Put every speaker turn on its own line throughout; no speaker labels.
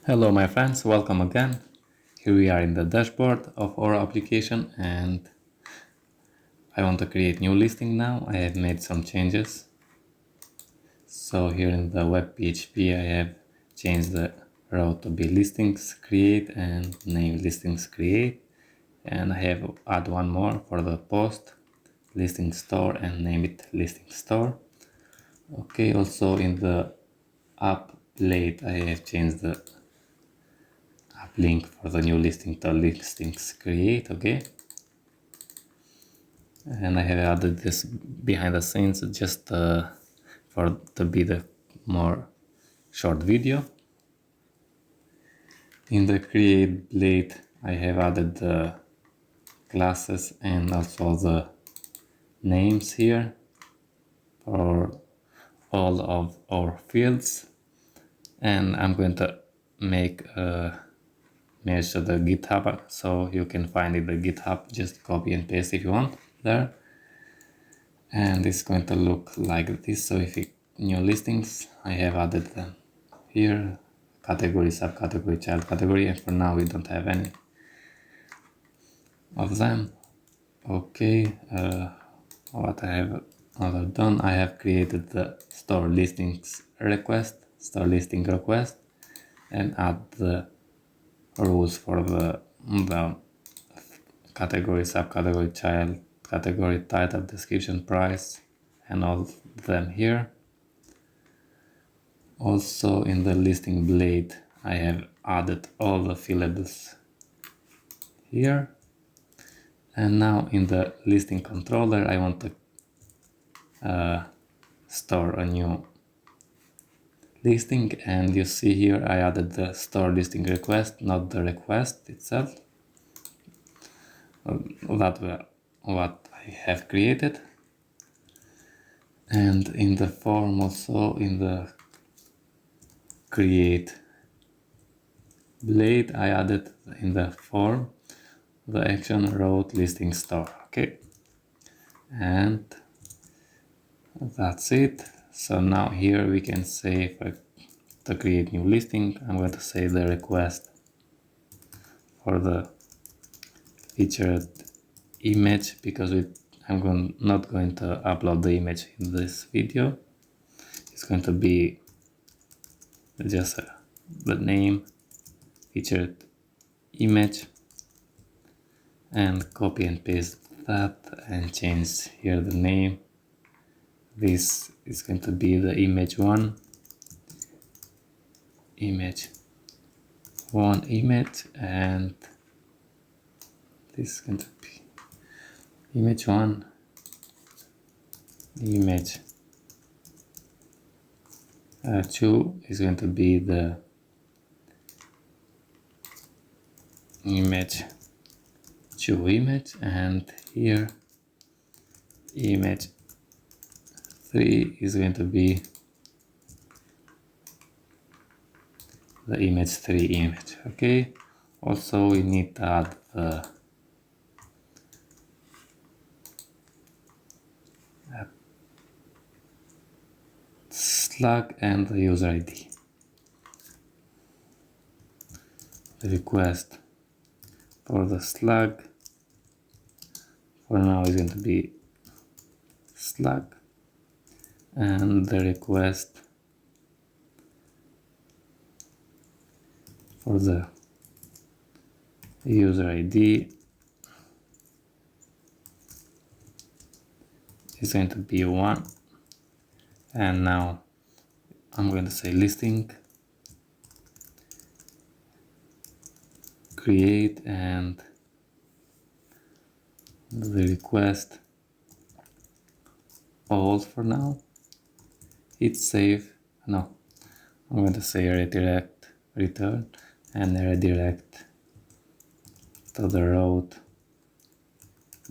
Hello my friends, welcome again. Here we are in the dashboard of our application and I want to create new listing now. I have made some changes. So here in the web PHP I have changed the row to be listings create and name listings create, and I have add one more for the post listing store and name it listing store. Okay, also in the app blade I have changed the app link for the new listing to listings create. Okay, and I have added this behind the scenes just for to be the more short video. In the create blade I have added the classes and also the names here for all of our fields, and I'm going to make a merge to the GitHub so you can find it the GitHub, just copy and paste if you want there, and it's going to look like this. So if you new listings I have added them here, category, subcategory, child category, and for now we don't have any of them. Okay, what I have other done, I have created the store listings request, store listing request, and add the rules for the category, subcategory, child category, title, description, price, and all of them here. Also in the listing blade I have added all the fillables here, and now in the listing controller I want to store a new listing, and you see here I added the store listing request, not the request itself. That were what I have created. And in the form also in the create blade I added in the form the action route listing store. Okay, and that's it. So now here we can say to create new listing I'm going to say the request for the featured image, because I'm not going to upload the image in this video. It's going to be just the name, featured image, and copy and paste that and change here the name. This is going to be the image1 image, and this is going to be image1 image 2 is going to be the image 2 image, and here image 3 is going to be the image 3 image. Okay, also we need to add the slug and the user ID. The request for the slug for now is going to be slug, and the request for the user ID is going to be 1. And now I'm going to say listing create, and the request all for now. Hit save. No, I'm going to say redirect return and redirect to the road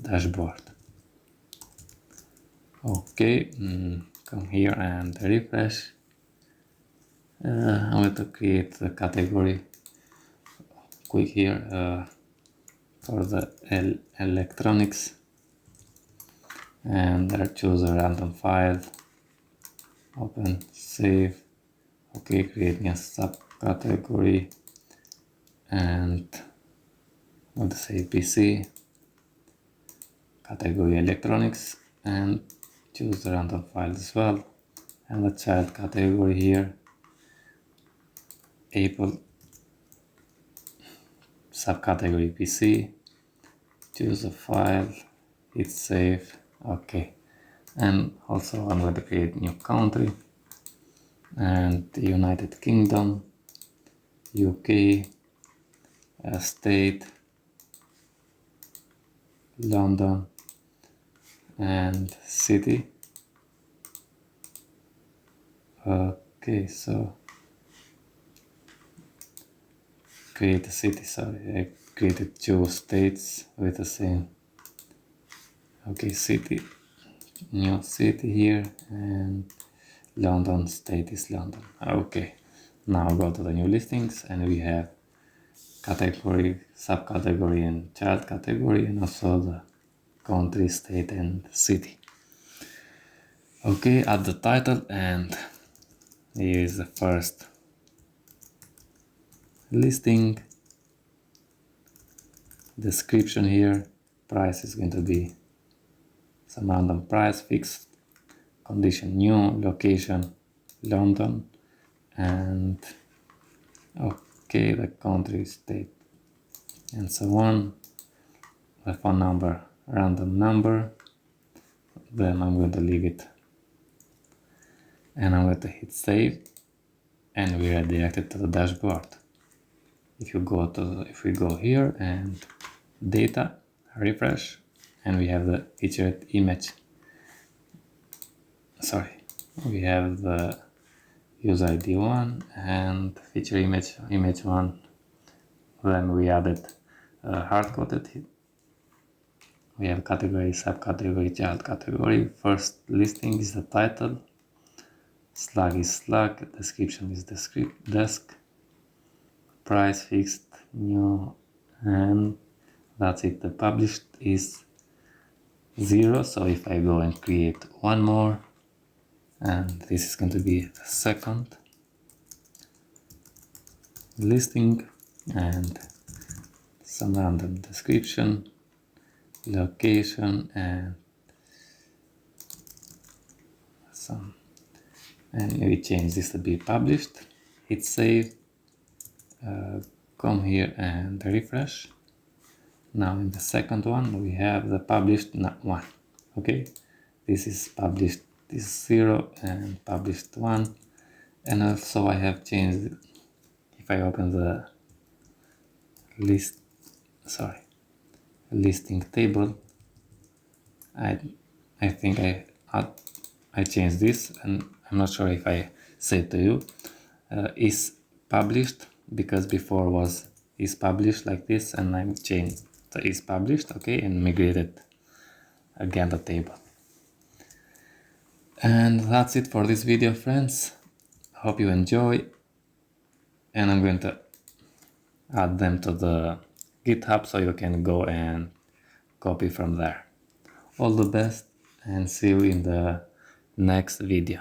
dashboard. Okay, come here and refresh. I'm going to create the category quick here for the electronics, and there choose a random file, open, save. Okay, creating a subcategory and let's say PC, category electronics, and choose the random file as well, and the child category here, Apple, subcategory PC, choose a file, hit save, okay. And also I'm going to create new country, and the United Kingdom, UK, state, London, and city. Okay, so create a city. Sorry, I created 2 states with the same. Okay, city, new city here, and London state is London. Okay, now go to the new listings, and we have category, subcategory, and child category, and also the country, state, and city. Okay, add the title, and here is the first listing. Description here, price is going to be some random price, fixed condition new, location London, and okay, the country, state, and so on. The phone number, random number. Then I'm going to leave it, and I'm going to hit save, and we are redirected to the dashboard. If we go here and data, refresh, and we have the featured image. Sorry, we have the user ID 1 and feature image 1. Then we added hard-coded. We have category, subcategory, child category. First listing is the title, slug is slug, description is desk, price fixed, new, and that's it. The published is 0, so if I go and create one more, and this is going to be the second listing, and some random description, location, and some, and we change this to be published, hit save, come here and refresh. Now in the second one we have the published one. Okay, this is published, this is 0, and published 1. And also I have changed, if I open the listing table, I think I changed this, and I'm not sure if I said to you is published, because before was is published like this, and I changed the is published, okay, and migrated again the table. And that's it for this video, friends. Hope you enjoy, and I'm going to add them to the GitHub so you can go and copy from there. All the best, and see you in the next video.